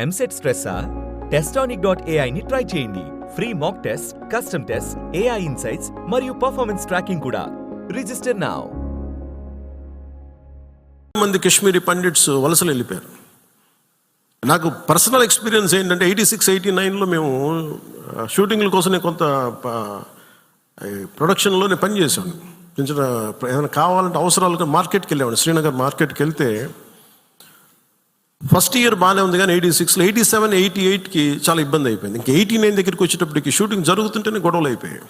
EAMCET స్ట్రెస్సా? Testonic.ai ని try చేయండి. Free mock test, custom test, AI insights మరియు పర్ఫార్మెన్స్ ట్రాకింగ్ కూడా. Register now. మంది కాశ్మీరీ పండిట్స్ వలసలు వెళ్ళిపోయారు. నాకు పర్సనల్ ఎక్స్పీరియన్స్ ఏంటంటే 86-89లో మేము షూటింగ్ల కోసం నేను కొంత ప్రొడక్షన్లో నేను పనిచేశాను. చిన్న ఏదైనా కావాలంటే అవసరాలు మార్కెట్కి వెళ్ళేవాడిని. శ్రీనగర్ మార్కెట్కి వెళ్తే ఫస్ట్ ఇయర్ బాగానే ఉంది, కానీ 86లో 87, 88కి చాలా ఇబ్బంది అయిపోయింది. ఇంకా 89 దగ్గరికి వచ్చేటప్పటికి షూటింగ్ జరుగుతుంటేనే గొడవలు అయిపోయాయి.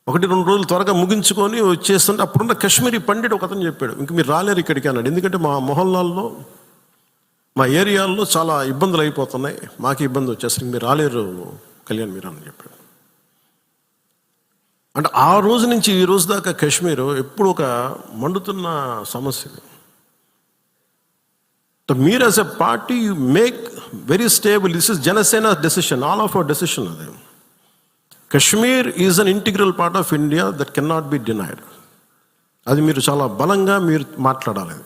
1-2 రోజులు త్వరగా ముగించుకొని వచ్చేస్తుంటే అప్పుడున్న కాశ్మీరీ పండిట్ ఒక అతను చెప్పాడు, ఇంక మీరు రాలేరు ఇక్కడికి అన్నాడు. ఎందుకంటే మా మొహల్లాల్లో, మా ఏరియాల్లో చాలా ఇబ్బందులు అయిపోతున్నాయి, మాకు ఇబ్బంది వచ్చేసరికి మీరు రాలేరు కళ్యాణ్ మీరు అని చెప్పాడు. అంటే ఆ రోజు నుంచి ఈ రోజు దాకా కాశ్మీర్ ఎప్పుడు ఒక మండుతున్న సమస్య. మీరు as a party you make very stable. This is Janasena decision, all of our decision. అది Kashmir is an integral part of India that can not be denied. అది మీరు చాలా బలంగా మీరు మాట్లాడాలి.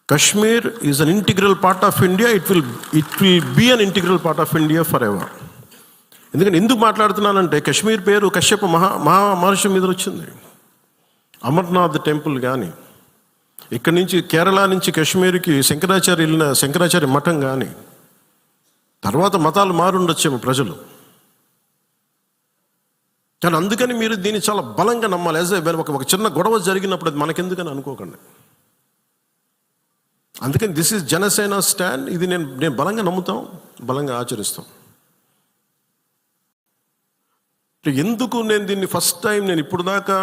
Kashmir is an integral part of India. It will be an integral part of India for ever. ఎందుకంటే ఎందుకు మాట్లాడుతున్నానంటే కశ్మీర్ పేరు కశ్యప మహర్షి మీద వచ్చింది. అమర్నాథ్ టెంపుల్ కానీ, ఇక్కడి నుంచి కేరళ నుంచి కాశ్మీర్కి శంకరాచార్య మఠం కానీ, తర్వాత మతాలు మారుండొచ్చేమో ప్రజలు, కానీ అందుకని మీరు దీన్ని చాలా బలంగా నమ్మాలి. ఒక చిన్న గొడవ జరిగినప్పుడు అది మనకెందుకని అనుకోకండి. అందుకని దిస్ ఈజ్ జనసేన స్టాండ్. ఇది నేను బలంగా నమ్ముతాం, బలంగా ఆచరిస్తాం. ఎందుకు నేను దీన్ని ఫస్ట్ టైం నేను ఇప్పుడు దాకా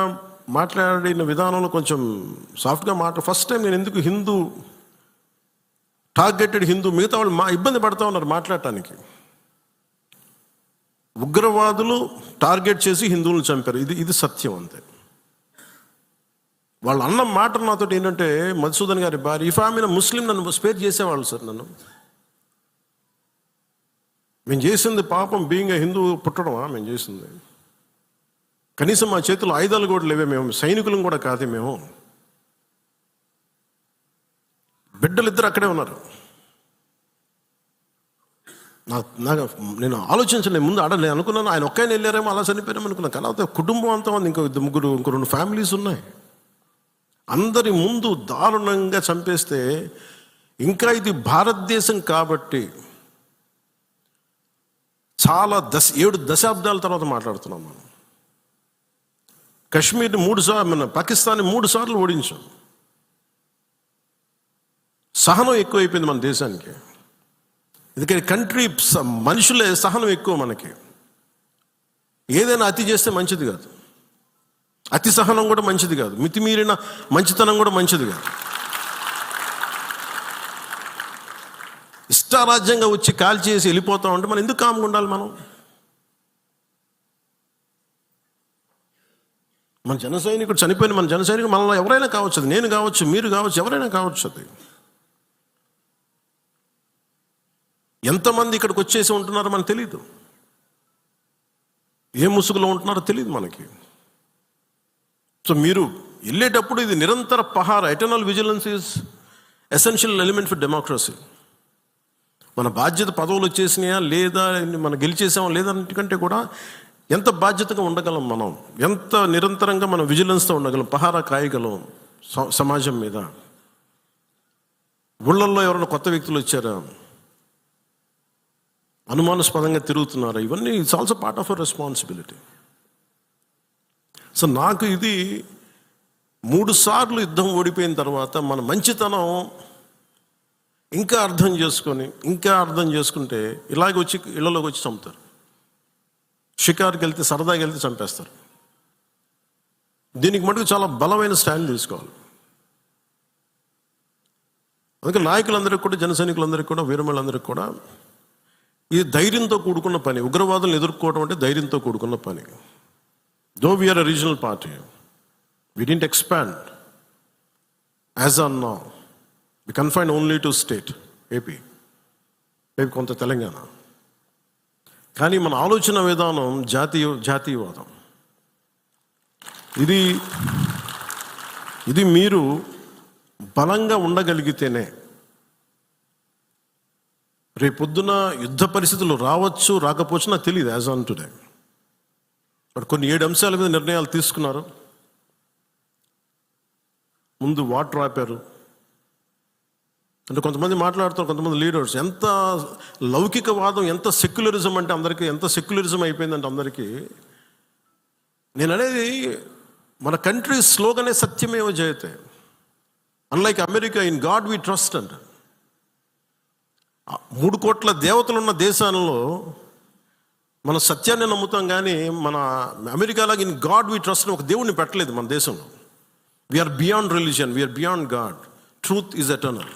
మాట్లాడిన విధానంలో కొంచెం సాఫ్ట్గా ఫస్ట్ టైం నేను ఎందుకు హిందూ టార్గెటెడ్ హిందూ, మిగతా వాళ్ళు ఇబ్బంది పడతా ఉన్నారు మాట్లాడటానికి. ఉగ్రవాదులు టార్గెట్ చేసి హిందువులను చంపారు, ఇది సత్యం అంతే. వాళ్ళు అన్న మాట నాతో ఏంటంటే, మధుసూదన్ గారి భార్య ఇఫ్ ఆమె ముస్లిం నన్ను స్పేర్ చేసేవాళ్ళు సార్. మేము చేసింది పాపం, బీయింగ్ హిందూ పుట్టడమా మేము చేసింది? కనీసం మా చేతుల్లో ఆయుధాలు కూడా లేవే, మేము సైనికులం కూడా కాదే. మేము బిడ్డలిద్దరు అక్కడే ఉన్నారు. నాకు నేను ఆలోచించలేదు ముందు. నేను అనుకున్నాను ఆయన ఒక్కైనా వెళ్ళారేమో, అలా చనిపోయారేమో అనుకున్నాను. కానీ కుటుంబం అంతా ఉంది, ఇంకో 2 ఫ్యామిలీస్ ఉన్నాయి. అందరి ముందు దారుణంగా చంపేస్తే, ఇంకా ఇది భారతదేశం కాబట్టి చాలా 7 దశాబ్దాల తర్వాత మాట్లాడుతున్నాం మనం. కశ్మీర్ని 3 సార్లు, మన పాకిస్తాన్ని 3 సార్లు ఓడించాం. సహనం ఎక్కువైపోయింది మన దేశానికి. ఎందుకంటే కంట్రీ మనుషులే సహనం ఎక్కువ మనకి. ఏదైనా అతి చేస్తే మంచిది కాదు, అతి సహనం కూడా మంచిది కాదు, మితిమీరిన మంచితనం కూడా మంచిది కాదు. ఇష్టారాజ్యంగా వచ్చి కాల్ చేసి వెళ్ళిపోతా ఉంటే మనం ఎందుకు కామ్గా ఉండాలి? మన జన సైనికుడు చనిపోయిన మన జన సైనికుడు మనలో ఎవరైనా కావచ్చు, అది నేను కావచ్చు, మీరు కావచ్చు, ఎవరైనా కావచ్చు. అది ఎంతమంది ఇక్కడికి వచ్చేసి ఉంటున్నారో మనకు తెలియదు, ఏ ముసుగులో ఉంటున్నారో తెలియదు మనకి. సో మీరు వెళ్ళేటప్పుడు ఇది నిరంతర పహార, eternal vigilance is essential element for democracy. మన బాధ్యత పదవులు వచ్చేసినాయా లేదా, మనం గెలిచేసామా లేదంటే కూడా ఎంత బాధ్యతగా ఉండగలం, మనం ఎంత నిరంతరంగా మనం విజిలెన్స్తో ఉండగలం, పహారా కాయగలం సమాజం మీద. ఊళ్ళల్లో ఎవరైనా కొత్త వ్యక్తులు వచ్చారా, అనుమానాస్పదంగా తిరుగుతున్నారా, ఇవన్నీ it's also part of our responsibility. So నాకు ఇది 3 సార్లు యుద్ధం ఓడిపోయిన తర్వాత మన మంచితనం ఇంకా అర్థం చేసుకుంటే ఇలాగ వచ్చి ఇళ్లలోకి వచ్చి చంపుతారు. షికార్కి వెళ్తే, సరదాగా వెళ్తే చంపేస్తారు. దీనికి మటుకు చాలా బలమైన స్టాండ్ తీసుకోవాలి. అందుకే నాయకులందరికీ కూడా, జన సైనికులందరికీ కూడా, వీరమలందరికీ కూడా ఇది ధైర్యంతో కూడుకున్న పని. ఉగ్రవాదులను ఎదుర్కోవడం అంటే ధైర్యంతో కూడుకున్న పని. Though we're a regional party, we didn't expand as on now. We confined only to state, AP, maybe కొంత తెలంగాణ. కానీ మన ఆలోచన విధానం జాతీయవాదం. ఇది మీరు బలంగా ఉండగలిగితేనే రేపు పొద్దున యుద్ధ పరిస్థితులు రావచ్చు రాకపోవచ్చు నాకు తెలియదు యాజ్ ఆన్ టుడే. బట్ కొన్ని 7 అంశాల మీద నిర్ణయాలు తీసుకున్నారు. ముందు వాటర్ ఆపారు. అంటే కొంతమంది మాట్లాడుతారు, కొంతమంది లీడర్స్ ఎంత లౌకికవాదం, ఎంత సెక్యులరిజం అంటే అందరికీ, ఎంత సెక్యులరిజం అయిపోయిందంటే అందరికీ. నేను అనేది మన కంట్రీ స్లోగనే సత్యమేవ జయతే. Unlike America, in God we trust అంట. 3 కోట్ల దేవతలు ఉన్న దేశాలలో మన సత్యాన్ని నమ్ముతాం, కానీ మన అమెరికాలాగా ఇన్ గాడ్ వి ట్రస్ట్ ఒక దేవుడిని పెట్టలేదు మన దేశంలో. We are beyond religion, we are beyond God. Truth is eternal.